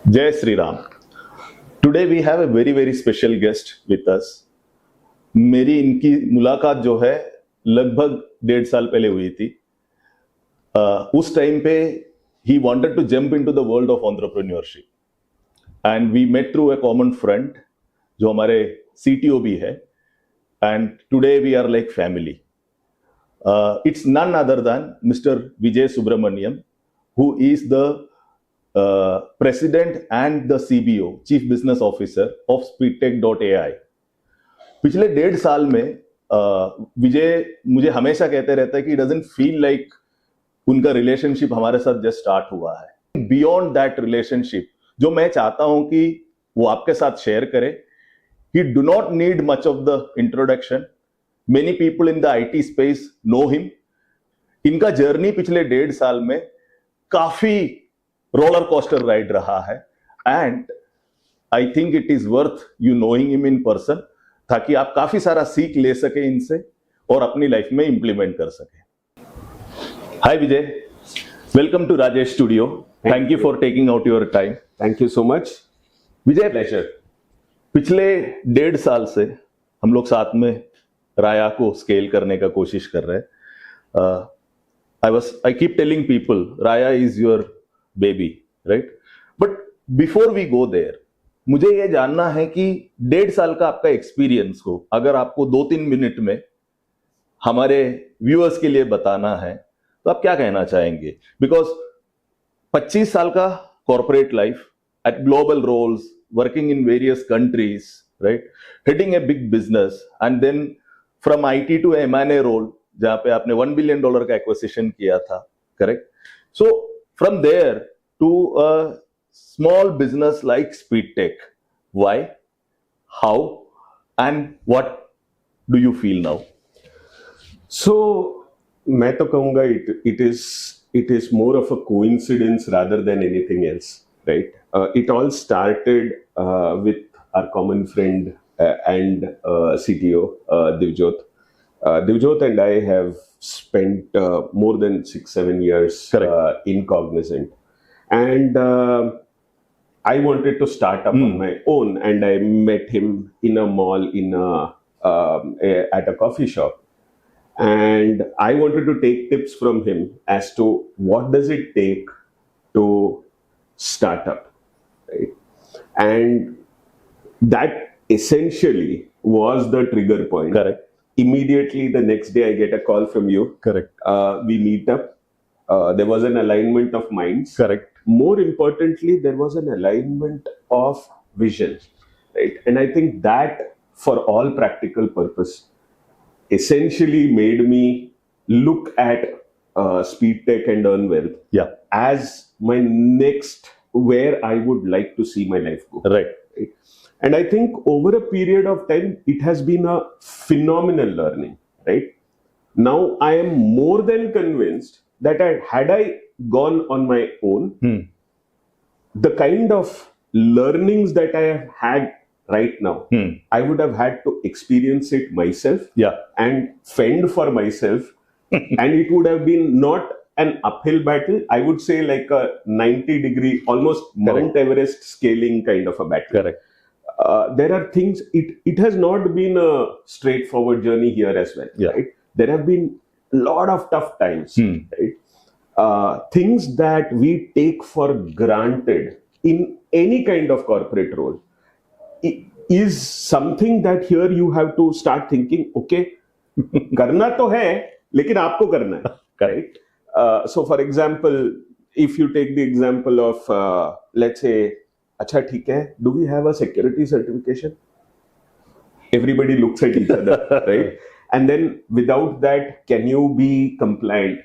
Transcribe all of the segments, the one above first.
जय Shri Ram. Today we have a very very special guest with us. मेरी इनकी मुलाकात जो है लगभग 1.5 साल पहले हुई थी। उस टाइम पे he wanted to jump into the world of entrepreneurship and we met through a common friend जो हमारे सीटीओ भी है, and today we are like family. It's none other than Mr. Vijay Subramaniam, who is the President and the CBO, Chief Business Officer of Speedtech.ai। पिछले 1.5 साल में विजय मुझे हमेशा कहते रहता है कि डजंट फील लाइक उनका रिलेशनशिप हमारे साथ जस्ट स्टार्ट हुआ है। बियॉन्ड दैट रिलेशनशिप जो मैं चाहता हूं कि वो आपके साथ शेयर करे, ही do not need much of the introduction. Many people in the IT space know him. इनका जर्नी पिछले 1.5 साल में काफी रोलर कोस्टर राइड रहा है, and I think it is worth you knowing him in person, ताकि आप काफी सारा सीख ले सके इनसे और अपनी लाइफ में इंप्लीमेंट कर सके। Hi Vijay, welcome to Rajesh studio. Thank you for taking out your time. Thank you so much Vijay, pleasure. पिछले 1.5 साल से हम लोग साथ में राया को स्केल करने का कोशिश कर रहे हैं। I keep telling people Raya is your baby, right? But before we go there, मुझे ये जानना है कि 1.5 साल का आपका एक्सपीरियंस को अगर आपको 2-3 मिनट में हमारे व्यूअर्स के लिए बताना है तो आप क्या कहना चाहेंगे? बिकॉज 25 साल का corporate life at global roles, working in various countries, right, heading a big business, and then from IT to M&A role जहां पे आपने $1 बिलियन का एक्विजिशन किया था, correct? So from there to a small business like Speedtech, why, how and what do you feel now? So मैं तो कहूंगा it is more of a coincidence rather than anything else, right? It all started with our common friend and CTO Divjot. Divjot and I have spent more than 6-7 years in Cognizant, and I wanted to start up on my own, and I met him in a mall at a coffee shop, and I wanted to take tips from him as to what does it take to start up, right? And that essentially was the trigger point. Correct. Immediately the next day I get a call from you. Correct. We meet up. There was an alignment of minds. Correct. More importantly, there was an alignment of vision, right? And I think that, for all practical purpose, essentially made me look at Speedtech and Earn Wealth as my next, where I would like to see my life go. Right. And I think over a period of time, it has been a phenomenal learning, right? Now I am more than convinced that had I gone on my own, the kind of learnings that I have had right now, I would have had to experience it myself and fend for myself. And it would have been not an uphill battle. I would say like a 90-degree, almost Mount Everest scaling kind of a battle. Correct. There are things, it has not been a straightforward journey here as well, right? There have been a lot of tough times, right? Things that we take for granted in any kind of corporate role is something that here you have to start thinking, okay, करना तो है, लेकिन आपको करना है, correct? So for example, if you take the example of, let's say, अच्छा ठीक है, do we have a security certification? Everybody looks at each other, right? And then without that, can you be compliant?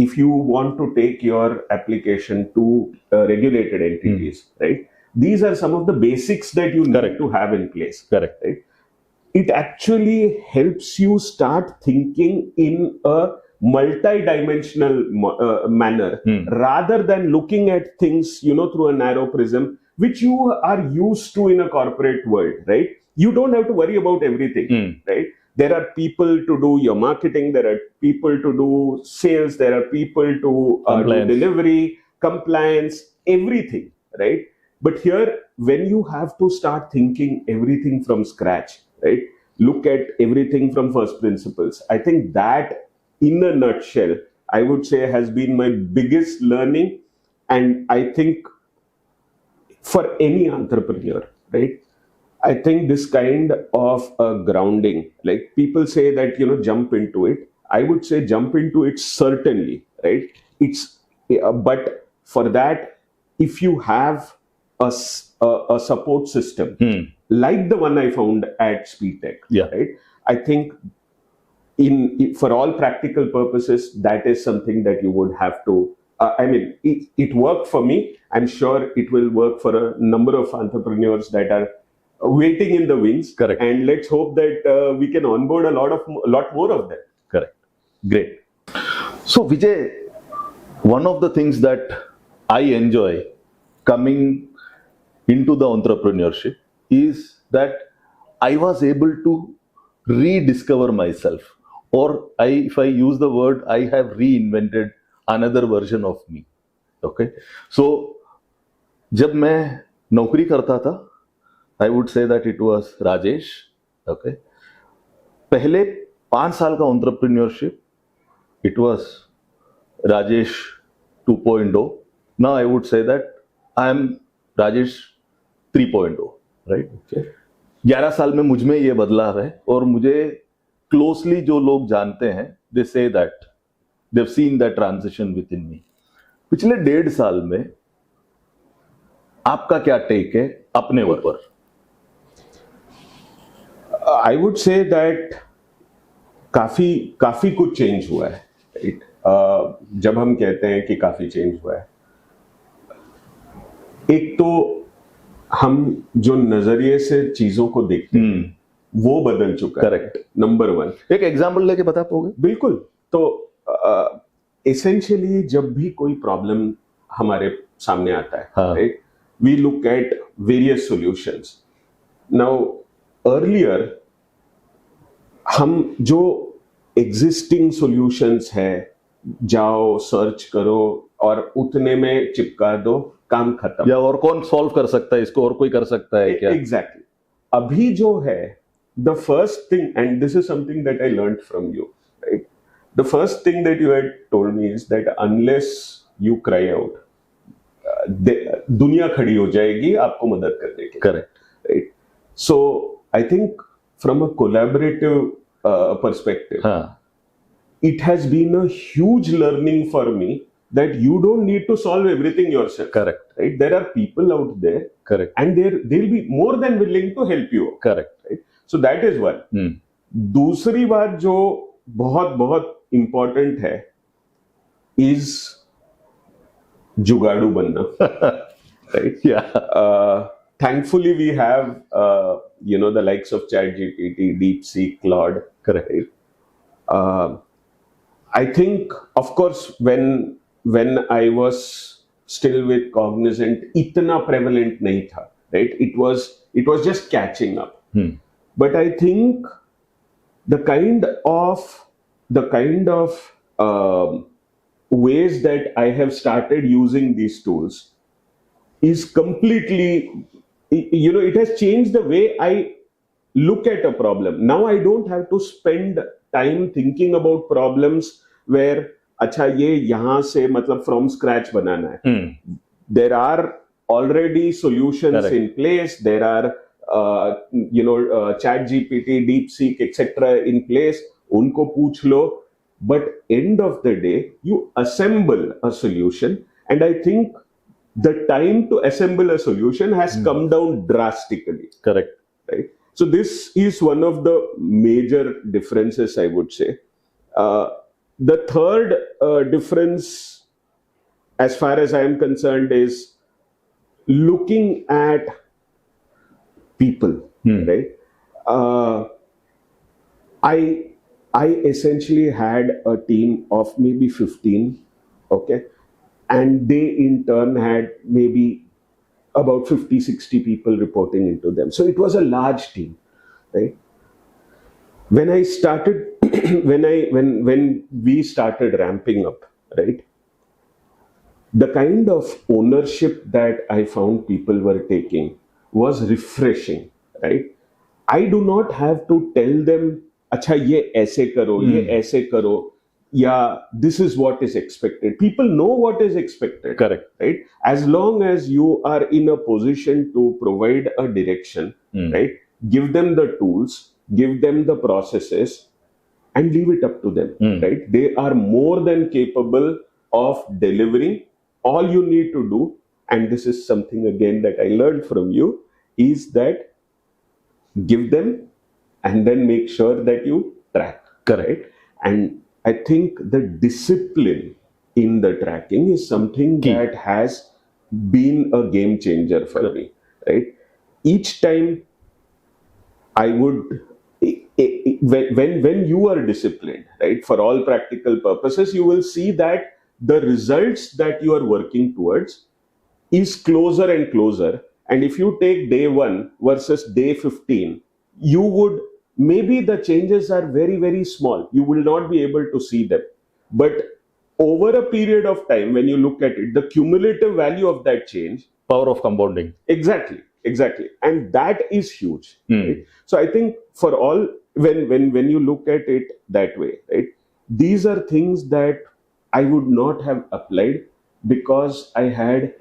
If you want to take your application to regulated entities, right? These are some of the basics that you need to have in place. Correct. Right? It actually helps you start thinking in a multi-dimensional manner, rather than looking at things, through a narrow prism, which you are used to in a corporate world, right? You don't have to worry about everything, right? There are people to do your marketing, there are people to do sales, there are people to do delivery, compliance, everything, right? But here, when you have to start thinking everything from scratch, right? Look at everything from first principles. I think that, in a nutshell, I would say has been my biggest learning. And I think for any entrepreneur, right? I think this kind of a grounding, like people say that, jump into it. I would say jump into it certainly, right? But for that, if you have a support system like the one I found at SpeedTech, Yeah. right? I think for all practical purposes, that is something that you would have to. It worked for me. I'm sure it will work for a number of entrepreneurs that are waiting in the wings. Correct. And let's hope that we can onboard a lot more of them. Correct. Great. So, Vijay, one of the things that I enjoy coming into the entrepreneurship is that I was able to rediscover myself, or if I use the word, I have reinvented another version of me. Okay. So, जब मैं नौकरी करता था, I would say that it was Rajesh. Okay. पहले 5 साल का entrepreneurship, it was Rajesh 2.0. Now I would say that I am Rajesh 3.0, right? Okay. 11 साल में मुझ में ये बदलाव है, और मुझे क्लोजली जो लोग जानते हैं, they say that they've seen that transition within me. पिछले 1.5 साल में आपका क्या टेक है अपने ऊपर? I would say that काफी कुछ चेंज हुआ है, right? जब हम कहते हैं कि काफी चेंज हुआ है, एक तो हम जो नजरिए से चीजों को देखते हैं वो बदल चुका है. करेक्ट. नंबर 1. एक एग्जाम्पल लेके बता पाओगे? बिल्कुल. तो एसेंशियली जब भी कोई प्रॉब्लम हमारे सामने आता है, right, we look at various solutions. Now earlier हम जो एग्जिस्टिंग सॉल्यूशंस है, जाओ सर्च करो और उतने में चिपका दो, काम खत्म. या और कौन सॉल्व कर सकता है इसको, और कोई कर सकता है क्या? एग्जैक्टली. अभी जो है, the first thing, and this is something that I learned from you, right, the first thing that you had told me is that unless you cry out, दुनिया खड़ी हो जाएगी आपको मदद करने के. Correct. Right. So I think from a collaborative perspective, it has been a huge learning for me that you don't need to solve everything yourself. Correct. Right? There are people out there. Correct. And they'll be more than willing to help you. Correct. Right? So that is one. दूसरी बात जो बहुत important है is जुगाड़ू बनना. Right? Yeah. Thankfully, we have the likes of ChatGPT, DeepSeek, Claude. Correct. Right? I think, of course, when I was still with Cognizant, itna prevalent nahi tha. Right? It was just catching up. But I think the kind of ways that I have started using these tools is completely, it has changed the way I look at a problem. Now I don't have to spend time thinking about problems where अच्छा ये यहाँ से मतलब from scratch बनाना है. There are already solutions Correct. in place. There are ChatGPT, DeepSeek, etc. in place. उनको पूछ लो. But end of the day, you assemble a solution, and I think the time to assemble a solution has come down drastically. Correct. Right? So this is one of the major differences, I would say. The third difference, as far as I am concerned, is looking at people. Right? I essentially had a team of maybe 15. Okay. And they in turn had maybe about 50-60 people reporting into them. So it was a large team, right? When I started, when we started ramping up, right? the kind of ownership that I found people were taking was refreshing, right? I do not have to tell them, अच्छा ये ऐसे करो, ये ऐसे करो, yeah, this is what is expected. People know what is expected. Correct. Right? As long as you are in a position to provide a direction, right? Give them the tools, give them the processes, and leave it up to them. Right? They are more than capable of delivering. All you need to do, and this is something again that I learned from you, is that give them and then make sure that you track. Correct. And I think the discipline in the tracking is something Key. that has been a game changer for me, right? Each time I would, when you are disciplined, right, for all practical purposes, you will see that the results that you are working towards is closer and closer. And if you take day 1 versus day 15, you would, maybe the changes are very, very small. You will not be able to see them. But over a period of time, when you look at it, the cumulative value of that change. Power of compounding. Exactly. And that is huge. Right? So I think for all, when you look at it that way, right, these are things that I would not have applied because I had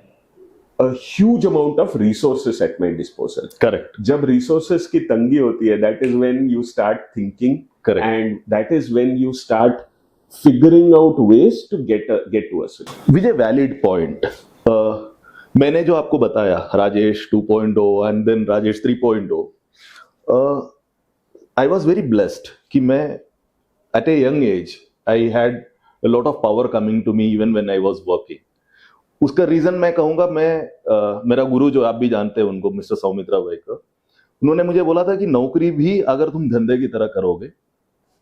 a huge amount of resources at my disposal. Correct. जब resources की तंगी होती है, that is when you start thinking. Correct. And that is when you start figuring out ways to get to a solution. Vijay, valid point. मैंने जो आपको बताया, Rajesh 2.0 and then Rajesh 3.0, I was very blessed कि मैं at a young age I had a lot of power coming to me even when I was working. उसका reason मैं कहूंगा, मेरा गुरु जो आप भी जानते हैं उनको, मिस्टर सौमित्रा भाई का, उन्होंने मुझे बोला था कि नौकरी भी अगर तुम धंधे की तरह करोगे,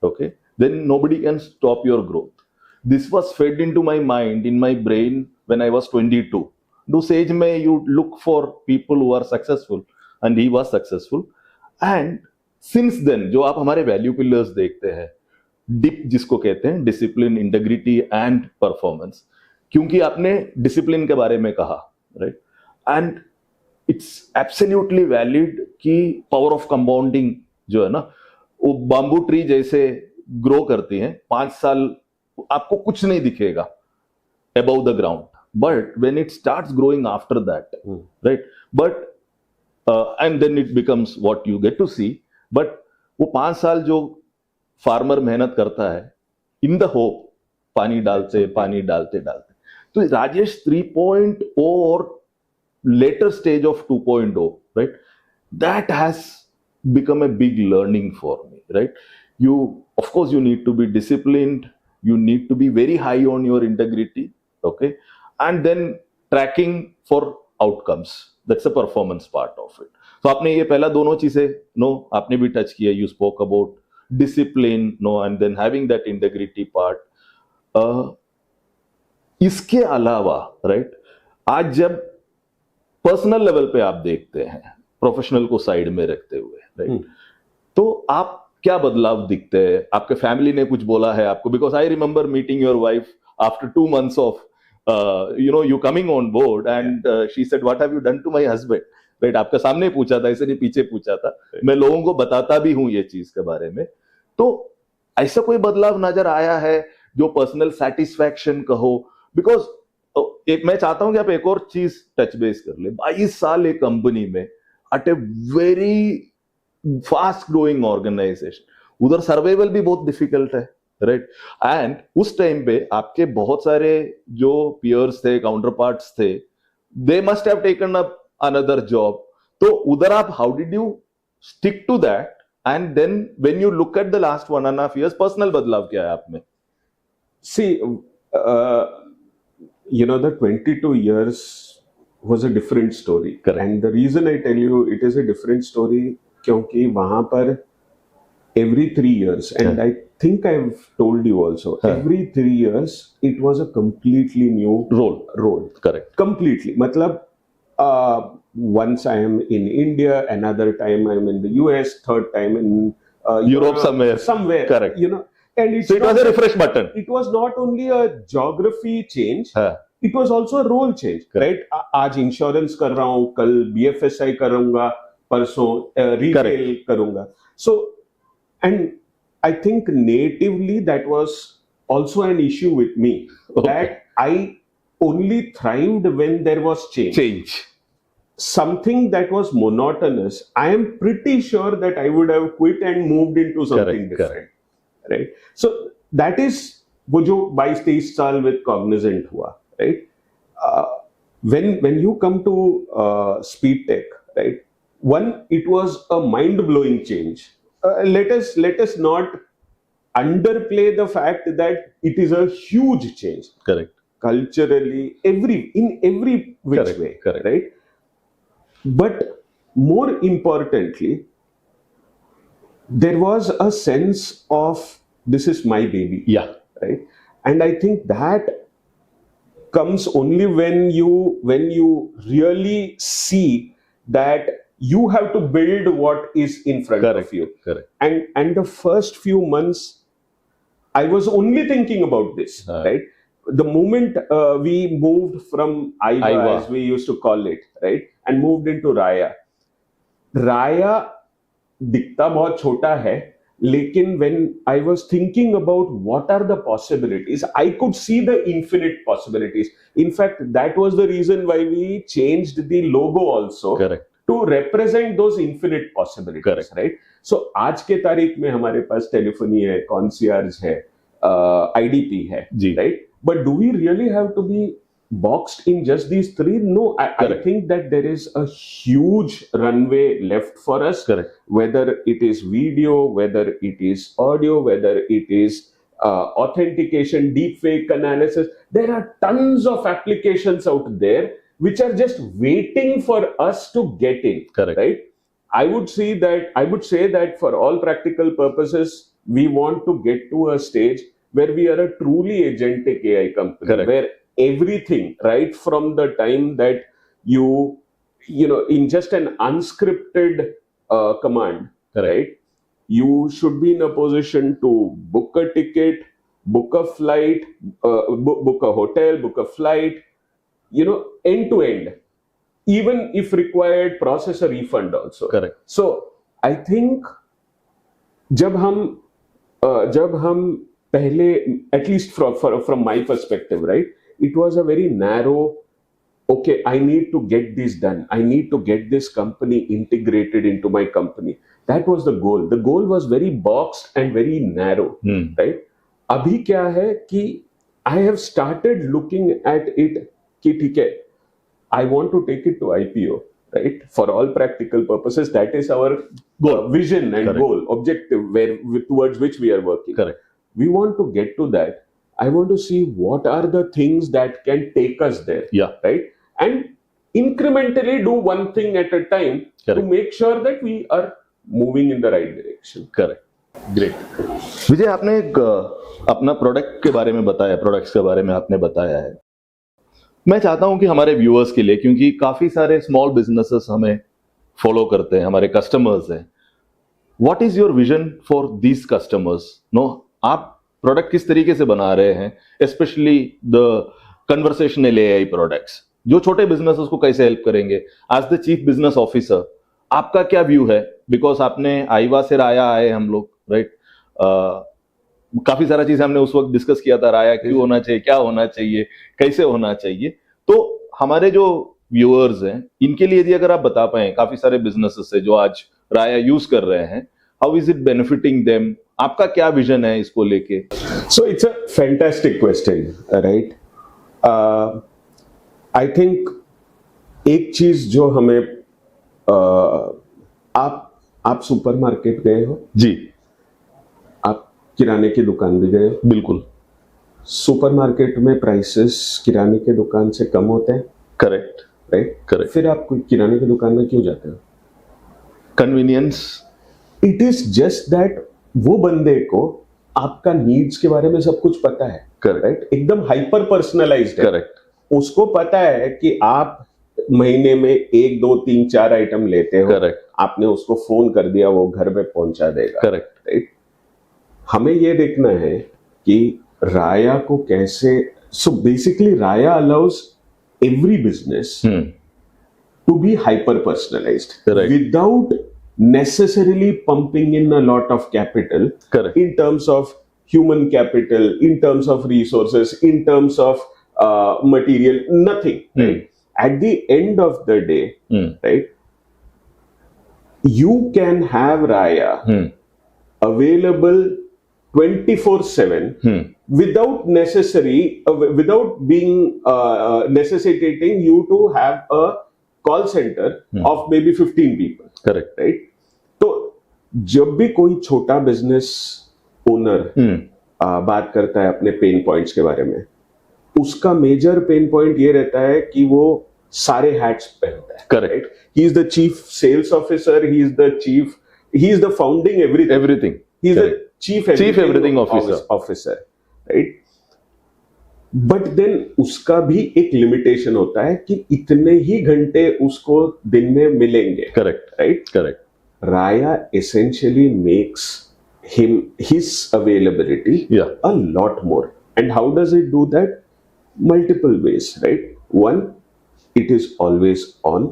okay, then nobody can stop your growth. This was fed into my mind, in my brain when I was 22. उस एज में you look for people who are successful and he was successful. And since then जो आप हमारे value pillars देखते हैं, dip जिसको कहते हैं, डिसिप्लिन, इंटीग्रिटी एंड परफॉर्मेंस, क्योंकि आपने डिसिप्लिन के बारे में कहा, right, and it's absolutely valid कि पावर ऑफ कंपाउंडिंग जो है ना, वो बाम्बू ट्री जैसे ग्रो करती हैं. 5 साल आपको कुछ नहीं दिखेगा above the ground, but when it starts growing after that, right, but and then it becomes what you get to see. but वो 5 साल जो फार्मर मेहनत करता है, इन द होप, पानी डालते डालते, तो राजेश 3.0 और later stage of 2.0, right, that has become a big learning for me, right? You, of course, you need to be disciplined, you need to be very high on your integrity, okay, and then tracking for outcomes, that's the performance part of it. So आपने ये पहला दोनों चीजें, no, आपने भी touch किया, you spoke about discipline, no, and then having that integrity part. इसके अलावा, राइट, आज जब पर्सनल लेवल पे आप देखते हैं, प्रोफेशनल को साइड में रखते हुए, राइट, तो आप क्या बदलाव दिखते हैं? आपके फैमिली ने कुछ बोला है आपको? Because I remember meeting your wife after 2 months of you coming on board, and she said, what have you done to my husband? Right, आपके सामने पूछा था, ऐसे नहीं पीछे पूछा था. मैं लोगों को बताता भी हूं ये चीज के बारे में. तो ऐसा कोई बदलाव नजर आया है जो पर्सनल सेटिस्फैक्शन कहो? बिकॉज एक मैं चाहता हूं कि आप एक और चीज टच बेस कर ले. 22 साल एक कंपनी में, at a very fast growing organisation, उधर सर्वाइवल भी बहुत डिफिकल्ट है, राइट, एंड उस टाइम पे आपके बहुत सारे जो पियर्स थे, काउंटर पार्ट्स थे, they must have taken up another job. तो उधर आप how did you stick to that? And then when you look at the last 1.5 years, personal बदलाव क्या है आप में? See, the 22 years was a different story. Correct. And the reason I tell you it is a different story, क्योंकि वहां पर every 3 years, and I think I've told you also, every 3 years it was a completely new role. Correct. Completely. मतलब once I am in India, another time I am in the US, third time in Europe, somewhere. Correct. And so it was a refresh button. It was not only a geography change, it was also a role change, right? आज insurance कर रहा हूँ, कल BFSI करूंगा, परसों retail करूंगा. So, and I think natively that was also an issue with me, that I only thrived when there was change. Something that was monotonous, I am pretty sure that I would have quit and moved into something different. Right? So that is वो जो 22-23 साल with Cognizant हुआ, right? When you come to Speed Tech, right? One, it was a mind-blowing change. Let us not underplay the fact that it is a huge change. Correct. Culturally, in every which way, right? But more importantly, there was a sense of this is my baby. Yeah. Right. And I think that comes only when you really see that you have to build what is in front of you. Correct. And the first few months, I was only thinking about this, right? The moment we moved from Aiva, as we used to call it, right, and moved into Raya दिखता बहुत छोटा है, लेकिन when I was thinking about what are the possibilities, I could see the infinite possibilities. In fact, that was the reason why we changed the logo also. Correct. To represent those infinite possibilities. Correct. Right? So आज के तारीख में हमारे पास telephony है, concierge है, IDP है, right? But do we really have to be boxed in just these three? No, I think that there is a huge runway left for us. Correct. Whether it is video, whether it is audio, whether it is authentication, deepfake analysis, there are tons of applications out there which are just waiting for us to get in. Correct. Right? I would say that for all practical purposes, we want to get to a stage where we are a truly agentic AI company. Correct. Where everything, right from the time that you know, in just an unscripted command, right, you should be in a position to book a ticket, book a flight, book a hotel, book a flight, you know, end to end, even if required, process a refund also. Correct. So I think जब हम पहले, at least from my perspective, right, it was a very narrow, okay, I need to get this done. I need to get this company integrated into my company. That was the goal. The goal was very boxed and very narrow, right? अभी क्या है कि I have started looking at it कि ठीक है, I want to take it to IPO, right? For all practical purposes, that is our vision and goal, objective, towards which we are working. Correct. We want to get to that. I want to see what are the things that can take us there. Yeah. Right? And incrementally do one thing at a time. Correct. To make sure that we are moving in the right direction. Correct. Great. विजय, आपने एक अपना product के बारे में बताया, products के बारे में आपने बताया है. मैं चाहता हूं कि हमारे व्यूअर्स के लिए, क्योंकि काफी सारे स्मॉल बिजनेसेस हमें फॉलो करते हैं, हमारे कस्टमर्स हैं, what is your vision for these customers? No, आप प्रोडक्ट किस तरीके से बना रहे हैं, specially the conversational AI products, जो छोटे बिजनेसेस को कैसे हेल्प करेंगे? As the chief business officer, आपका क्या व्यू है? बिकॉज आपने आईवा से राया आए हम लोग, राइट? काफी सारा चीज हमने उस वक्त डिस्कस किया था, राया क्यों होना चाहिए, क्या होना चाहिए, कैसे होना चाहिए. तो हमारे जो व्यूअर्स हैं, इनके लिए यदि अगर आप बता पाए, काफी सारे बिजनेसेस है जो आज राया यूज कर रहे हैं, how is it benefiting them? आपका क्या विजन है इसको लेके? So it's a fantastic question, right? I think एक चीज जो हमें आप सुपरमार्केट गए हो जी, आप किराने की दुकान भी गए हो? बिल्कुल. सुपरमार्केट में प्राइसेस किराने के दुकान से कम होते हैं. करेक्ट. राइट. करेक्ट. फिर आप किराने की दुकान में क्यों जाते हो? Convenience. It is just that वो बंदे को आपका नीड्स के बारे में सब कुछ पता है. करेक्ट. एकदम हाइपर पर्सनलाइज्ड है. करेक्ट. उसको पता है कि आप महीने में 1, 2, 3, 4 आइटम लेते हो. करेक्ट. आपने उसको फोन कर दिया, वो घर में पहुंचा देगा. करेक्ट. राइट. हमें ये देखना है कि राया को कैसे So basically, Raya allows every business to be hyper personalized Right. without necessarily pumping in a lot of capital. Correct. In terms of human capital, in terms of resources, in terms of material, nothing. Right? At the end of the day, right, you can have Raya available 24/7 without being necessitating you to have a call center of maybe 15 people. Correct. Right? तो जब भी कोई छोटा business owner बात करता है अपने pen points के बारे में, उसका मेजर पेन पॉइंट ये रहता है कि वो सारे हैट्स पहनता है. Correct. He is the chief sales officer, he is the founding everything. He is Correct. the chief everything officer. Right? But then उसका भी एक लिमिटेशन होता है कि इतने ही घंटे उसको दिन में मिलेंगे. Correct. Right? Correct. Raya essentially makes his availability a lot more. And how does it do that? Multiple ways, right? One, it is always on.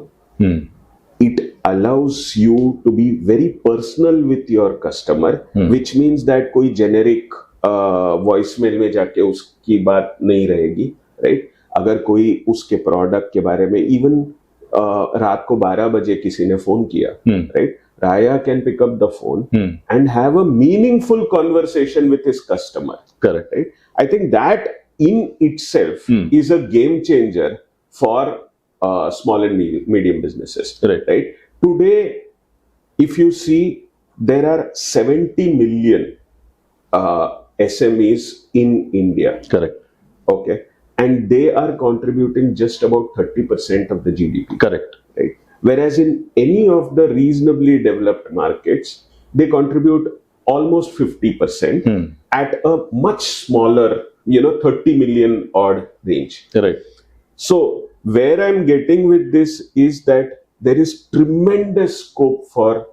It allows you to be very personal with your customer, which means that कोई generic voicemail में जाके उसकी बात नहीं रहेगी. Right? अगर कोई उसके प्रोडक्ट के बारे में इवन रात को 12 बजे किसी ने फोन किया, right, Raya can pick up the phone and have a meaningful conversation with his customer. Correct. Right? I think that in itself is a game changer for small and medium businesses. Right? Today, if you see, there are 70 million SMEs in India. Correct. Okay. And they are contributing just about 30% of the GDP. Correct. Right? Whereas in any of the reasonably developed markets, they contribute almost 50% at a much smaller, 30 million odd range. Right. So where I'm getting with this is that there is tremendous scope for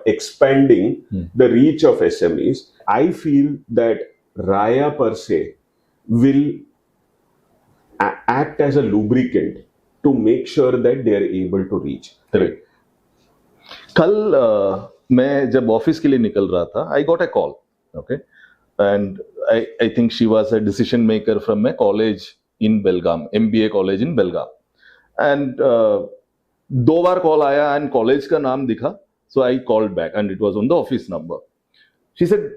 expanding the reach of SMEs. I feel that Raya per se will act as a lubricant to make sure that they are able to reach. Right. कल मैं जब office के लिए निकल रहा था, I got a call, okay, and I think she was a decision maker from a college in Belgaum, MBA college in Belgaum, and 2 bar call आया and college का नाम दिखा, so I called back and it was on the office number. She said,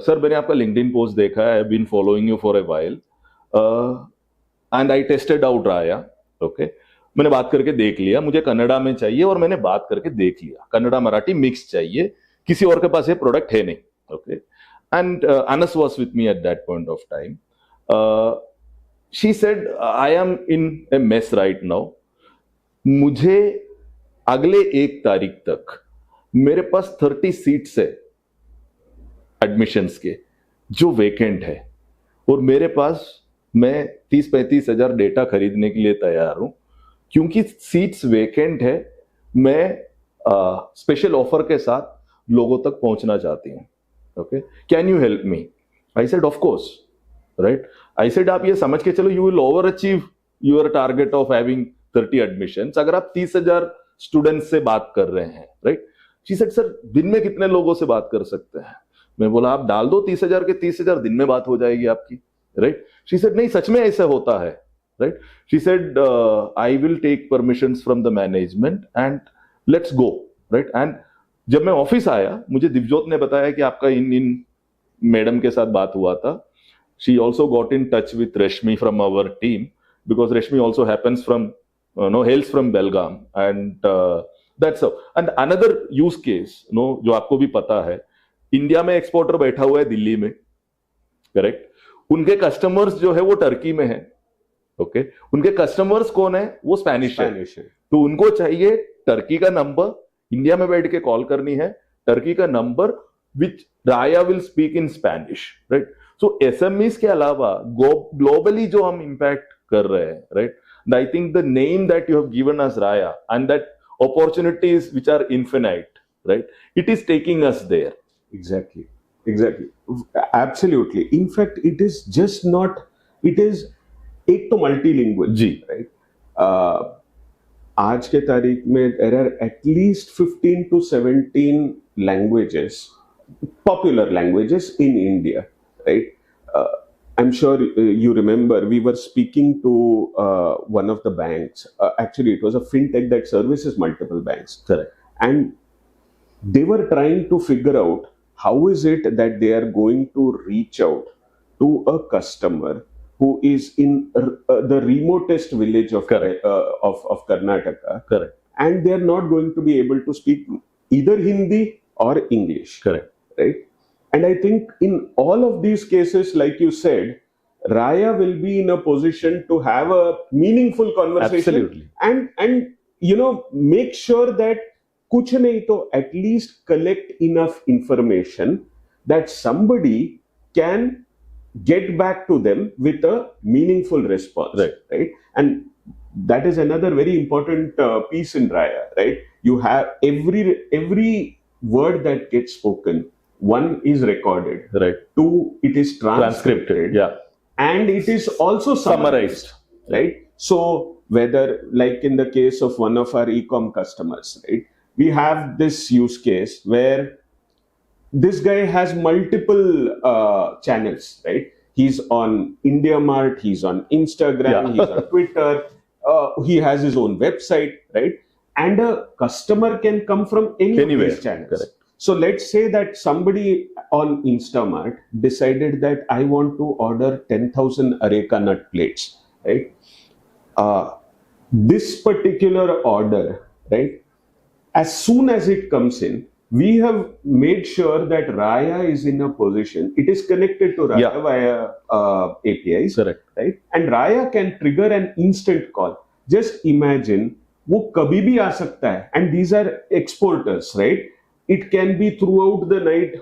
sir, मैंने आपका LinkedIn post देखा है, I've been following you for a while, and I tested out Raya. Okay, मैंने बात करके देख लिया, मुझे कन्नड़ा में चाहिए और मैंने बात करके देख लिया, कन्नड़ा मराठी मिक्स चाहिए, किसी और के पास ये प्रोडक्ट है नहीं. Okay, and Anas was with me at that point of time. She said, I am in A mess right now. मुझे अगले 1 तारीख तक मेरे पास 30 सीट्स है एडमिशंस के जो वेकेंट है, और मेरे पास मैं 30-35 हजार डेटा खरीदने के लिए तैयार हूं, क्योंकि सीट्स वेकेंट है. मैं स्पेशल ऑफर के साथ लोगों तक पहुंचना चाहती हूं. Okay, can you help me? I said of course. Right? I said आप ये समझ के चलो, you will over achieve your target of having 30 admissions अगर आप 30,000 स्टूडेंट्स से बात कर रहे हैं. राइट? शी सेड, सर दिन में कितने लोगों से बात कर सकते हैं? मैं बोला, आप डाल दो 30,000 के 30,000 दिन में बात हो जाएगी आपकी. राइट? शी सेड, नहीं सच में ऐसा होता है. Right? She said, I will take permissions from the management and let's go. Right? And जब मैं ऑफिस आया, मुझे दिव्योत ने बताया कि आपका इन मैडम के साथ बात हुआ था. She also got in touch with रेशमी फ्रॉम आवर टीम, बिकॉज रेशमी also happens from hails from Belgaum, and that's all. And another use case, जो आपको भी पता है, इंडिया में एक्सपोर्टर बैठा हुआ है दिल्ली में, करेक्ट? उनके कस्टमर्स जो है वो टर्की में है. ओके, उनके कस्टमर्स कौन है? वो स्पेनिश है. तो उनको चाहिए टर्की का नंबर, इंडिया में बैठ के कॉल करनी है, टर्की का number which Raya will speak in Spanish. Right? So SMEs के अलावा ग्लोबली जो हम इंपैक्ट कर रहे हैं, right, I think the name that you have given us, Raya, and that opportunities which are infinite, right, it is taking us there. Exactly. Absolutely. In fact, it is just not it is एक तो multilingual, जी. right? आज के तारीख में there are at least 15 to 17 languages, popular languages in India, right? I'm sure you remember we were speaking to one of the banks. Actually, it was a fintech that services multiple banks. Correct. And they were trying to figure out how is it that they are going to reach out to a customer who is in the remotest village of Karnataka. Correct. And they are not going to be able to speak either Hindi or English. Correct. Right? And I think in all of these cases, like you said, Raya will be in a position to have a meaningful conversation. Absolutely. And make sure that kuch nahi to at least collect enough information that somebody can get back to them with a meaningful response. Right? And that is another very important piece in Raya. Right? You have every word that gets spoken. One is recorded. Right. Two, it is transcribed. Yeah. And it is also summarized. Right. So whether, like in the case of one of our e-com customers, right, we have this use case where this guy has multiple channels. Right. He's on IndiaMart. He's on Instagram. He's on Twitter. He has his own website. Right. And a customer can come from anywhere. Of these channels. Correct. So let's say that somebody on Instamart decided that I want to order 10,000 areca nut plates, right? This particular order, right? As soon as it comes in, we have made sure that Raya is in a position. It is connected to Raya via APIs, correct, right? And Raya can trigger an instant call. Just imagine, वो कभी भी आ सकता है. And these are exporters, right? It can be throughout the night.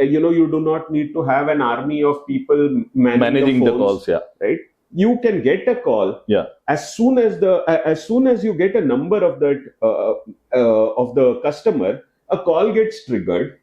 You do not need to have an army of people managing the calls, right? You can get a call. As soon as you get a number of that of the customer, a call gets triggered.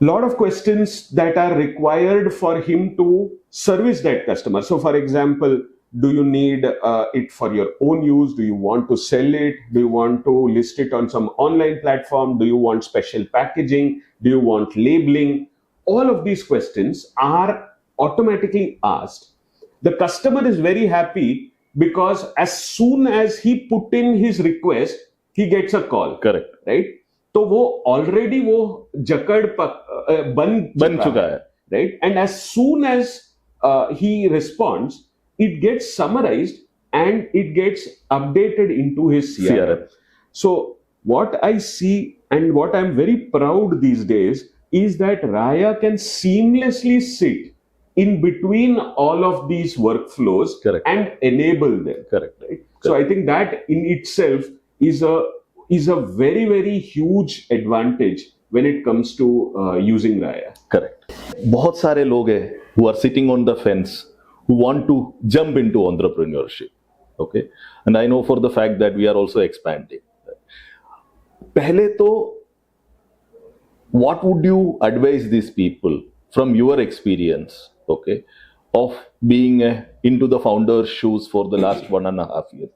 Lot of questions that are required for him to service that customer. So, for example, do you need it for your own use? Do you want to sell it? Do you want to list it on some online platform? Do you want special packaging? Do you want labeling? All of these questions are automatically asked. The customer is very happy because as soon as he put in his request, he gets a call. Correct. Right? तो वो already वो जकड़ बन चुका है. Right? And as soon as he responds, it gets summarized and it gets updated into his CRM. So what I see and what I'm very proud these days is that Raya can seamlessly sit in between all of these workflows. Correct. And enable them. Correct. Right? So I think that in itself is a very, very huge advantage when it comes to using Raya. Correct. बहुत सारे लोग हैं who are sitting on the fence, who want to jump into entrepreneurship. Okay. And I know for the fact that we are also expanding. पहले तो, what would you advise these people from your experience, okay, of being into the founder's shoes for the last 1.5 years?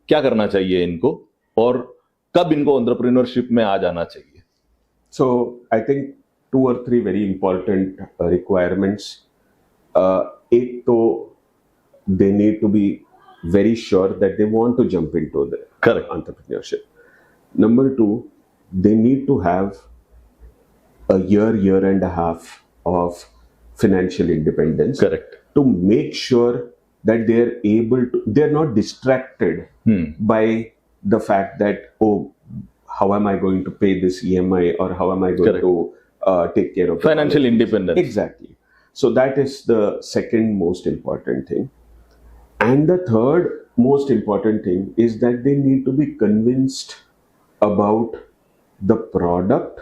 क्या करना चाहिए इनको और कब इनको entrepreneurship में आ जाना चाहिए? So I think 2 or 3 very important requirements. एक तो they need to be very sure that they want to jump into the entrepreneurship. Number 2, they need to have a year and a half of financial independence. Correct. To make sure that they're not distracted by the fact that, oh, how am I going to pay this EMI or how am I going to take care of financial independence? Exactly. So that is the second most important thing. And the third most important thing is that they need to be convinced about the product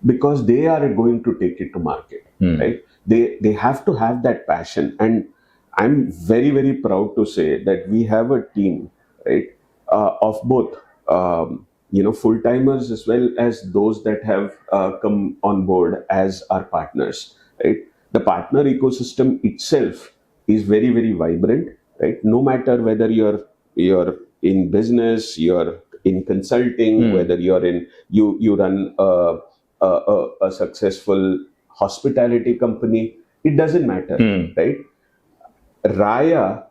because they are going to take it to market, right? They have to have that passion. And I'm very, very proud to say that we have a team, right, of both, full-timers as well as those that have come on board as our partners, right? the partner ecosystem itself is very, very vibrant, right? No matter whether you're in business, you're in consulting, whether you run a successful hospitality company, it doesn't matter, right? Raya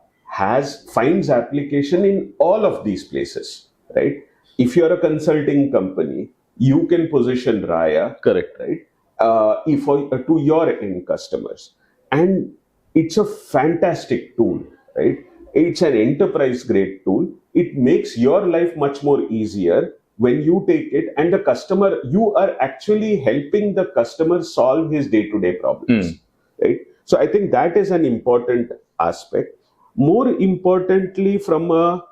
finds application in all of these places, right? If you're a consulting company, you can position Raya, Correct. right? To your end customers, and it's a fantastic tool, right? It's an enterprise grade tool. It makes your life much more easier when you take it, and the customer, you are actually helping the customer solve his day-to-day problems, right? So I think that is an important aspect. More importantly, from a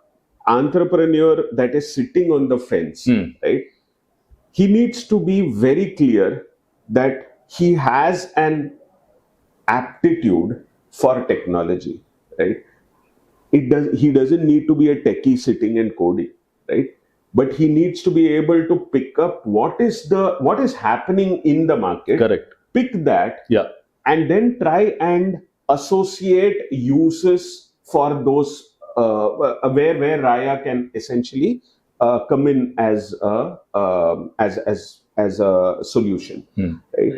entrepreneur that is sitting on the fence, right? He needs to be very clear that he has an aptitude for technology, right? He doesn't need to be a techie sitting and coding, right? But he needs to be able to pick up what is happening in the market. Correct. Pick that, Yeah. and then try and associate uses for those where Raya can essentially come in as a solution, right?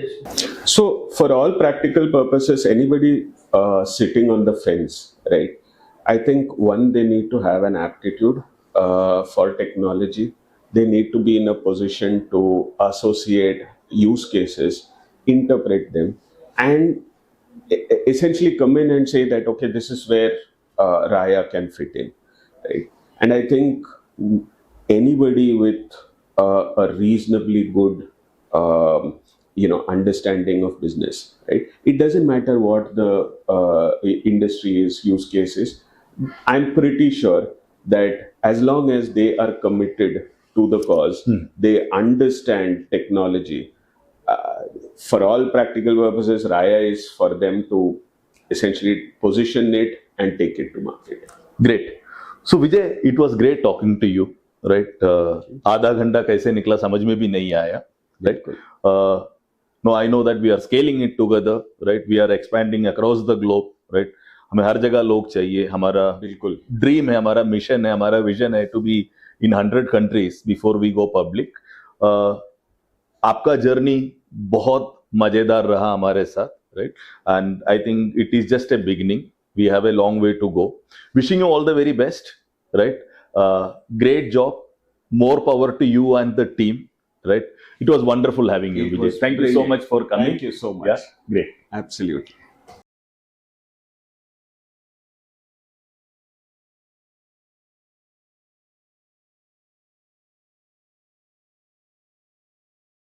So for all practical purposes, anybody sitting on the fence, right? I think they need to have an aptitude for technology. They need to be in a position to associate use cases, interpret them, and essentially come in and say that, okay, this is where Raya can fit in, right? And I think anybody with a reasonably good understanding of business, right? It doesn't matter what the industry is, use cases. I'm pretty sure that as long as they are committed to the cause, they understand technology. For all practical purposes, Raya is for them to essentially position it and take it to market. Great. So Vijay, it was great talking to you, right? आधा घंटा कैसे निकला समझ में भी नहीं आया, right? No, I know that we are scaling it together, right? We are expanding across the globe, right? हमें हर जगह लोग चाहिए. हमारा बिल्कुल ड्रीम है, हमारा मिशन है, हमारा विजन है to be in 100 countries before we go public. आपका जर्नी बहुत मजेदार रहा हमारे साथ, right? And I think it is just a beginning. We have a long way to go. Wishing you all the very best, right? Great job. More power to you and the team, right? It was wonderful having you, Vijay. Thank you so much for coming. Thank you so much. Yeah, great. Absolutely.